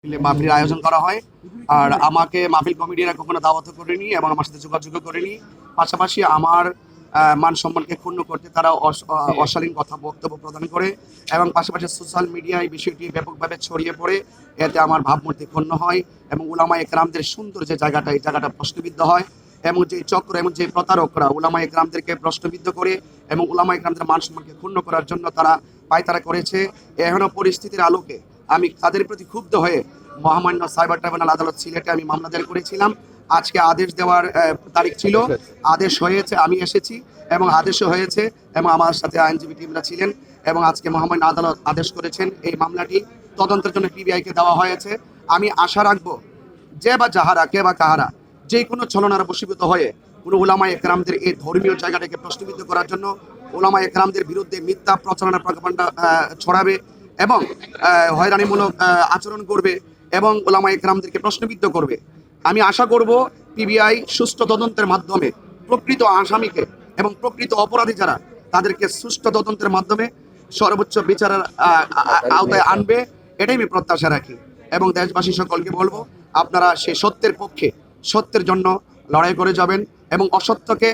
মাহফিলের আয়োজন করা হয়। আর আমাকে মাহফিল কমিটিরা কখনো দাওয়াত করেনি এবং আমার সাথে যোগাযোগ করেনি। পাশাপাশি আমার মান সম্মানকে ক্ষুণ্ণ করতে তারা অশালীন কথা বক্তব্য প্রদান করে এবং পাশাপাশি সোশ্যাল মিডিয়ায় বিষয়টি ব্যাপকভাবে ছড়িয়ে পড়ে। এতে আমার ভাবমূর্তি ক্ষুণ্ণ হয় এবং উলামা একরামদের সুন্দর যে জায়গাটা, এই জায়গাটা প্রশ্নবিদ্ধ হয় এবং যে চক্র এবং যে প্রতারকরা উলামা একরামদেরকে প্রশ্নবিদ্ধ করে এবং উলামা একরামদের মান সম্মানকে ক্ষুণ্ণ করার জন্য তারা পায়তারা করেছে। এখনো পরিস্থিতির আলোকে আমি তাদের প্রতি ক্ষুব্ধ হয়ে মহামান্য সাইবার ট্রাইব্যুনাল আদালত সিলেটে আমি মামলা দায়ের করেছিলাম। আজকে আদেশ দেওয়ার তারিখ ছিল, আদেশ হয়েছে, আমি এসেছি এবং আদেশও হয়েছে এবং আমার সাথে আইনজীবী টিমরা ছিলেন এবং আজকে মহামান্য আদালত আদেশ করেছেন এই মামলাটি তদন্তের জন্য পিবিআইকে দেওয়া হয়েছে। আমি আশা রাখবো যে বা যাহারা কে বা কাহারা যে কোনো ছলনার বশীভূত হয়ে কোনো উলামা একরামদের এই ধর্মীয় জায়গাটাকে প্রশ্নবিদ্ধ করার জন্য উলামা একরামদের বিরুদ্ধে মিথ্যা প্রচারণা প্রপাগান্ডা ছড়াবে এবং হয়রানিমূলক আচরণ করবে এবং উলামা একরামদেরকে প্রশ্নবিদ্ধ করবে, আমি আশা করব পিবিআই সুষ্ঠু তদন্তের মাধ্যমে প্রকৃত আসামিকে এবং প্রকৃত অপরাধী যারা তাদেরকে সুষ্ঠু তদন্তের মাধ্যমে সর্বোচ্চ বিচারের আওতায় আনবে। এটাই আমি প্রত্যাশা রাখি এবং দেশবাসী সকলকে বলবো আপনারা সেই সত্যের পক্ষে সত্যের জন্য লড়াই করে যাবেন এবং অসত্যকে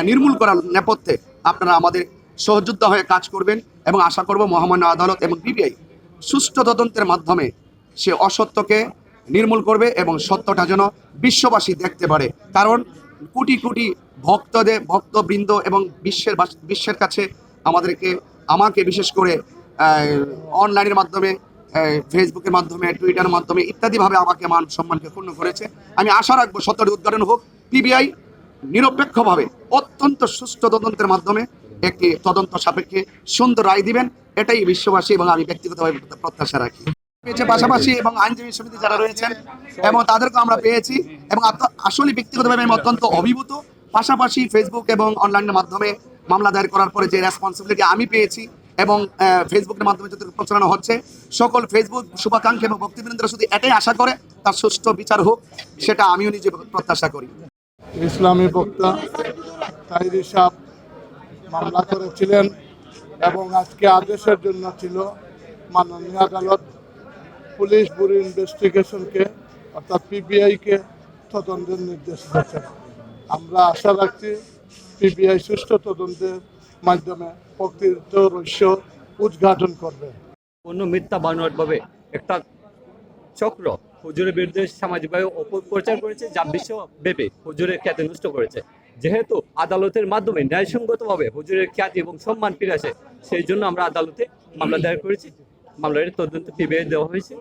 নির্মূল করার নেপথ্যে আপনারা আমাদের সহযোদ্ধা হয়ে কাজ করবেন এবং আশা করব মহামান্য আদালত এবং পিবিআই সুষ্ঠু তদন্তের মাধ্যমে সে অসত্যকে নির্মূল করবে এবং সত্যটা যেন বিশ্ববাসী দেখতে পারে। কারণ কোটি কোটি ভক্তবৃন্দ এবং বিশ্বের কাছে আমাকে বিশেষ করে অনলাইনের মাধ্যমে ফেসবুকের মাধ্যমে টুইটারের মাধ্যমে ইত্যাদিভাবে আমাকে মান সম্মানকে ক্ষুণ্ণ করেছে। আমি আশা রাখবো সত্যের উদ্ঘাটন হোক, পিবিআই নিরপেক্ষভাবে অত্যন্ত সুষ্ঠু তদন্তের মাধ্যমে একটি তদন্ত সাপেক্ষে সুন্দর রায় দিবেন, এটাই বিশ্ববাসী এবং আমি ব্যক্তিগতভাবে প্রত্যাশা রাখি। পাশাপাশি এবং আইনজীবী সমিতি যারা রয়েছেন এবং তাদেরকে আমরা পেয়েছি এবং আসলে ব্যক্তিগতভাবে আমি অত্যন্ত অভিভূত। পাশাপাশি ফেসবুক এবং অনলাইনের মাধ্যমে মামলা দায়ের করার পরে যে রেসপন্সিবিলিটি আমি পেয়েছি এবং ফেসবুকের মাধ্যমে যত প্রচারণা হচ্ছে, সকল ফেসবুক শুভাকাঙ্ক্ষী এবং ভক্তিবৃন্দরা শুধু এটাই আশা করে তার সুষ্ঠু বিচার হোক, সেটা আমিও নিজে প্রত্যাশা করি। ইসলামী বক্তা তাহিরি সাহেব মামলা করেছিলেন এবং আজকে আদেশের জন্য ছিল মাননীয় আদালত পুলিশ ব্যুরো ইনভেস্টিগেশনকে অর্থাৎ পিবিআইকে তদন্তের নির্দেশ দিয়েছেন। আমরা আশা রাখছি পিবিআই সুষ্ঠু তদন্তের মাধ্যমে প্রকৃত রহস্য উদ্ঘাটন করবে। অন্য মিথ্যা বানোয়াটভাবে একটা চক্র হুজুরের বিরুদ্ধে সামাজিকভাবে অপপ্রচার করেছে, যা বিশ্বব্যাপী হুজুরের খ্যাতি নষ্ট করেছে। যেহেতু আদালতের মাধ্যমে ন্যায়সঙ্গতভাবে হুজুরের খ্যাতি এবং সম্মান ফিরে আসে, সেই জন্য আমরা আদালতে মামলা দায়ের করেছি। মামলার তদন্ত পিবিআই দেওয়া হয়েছে।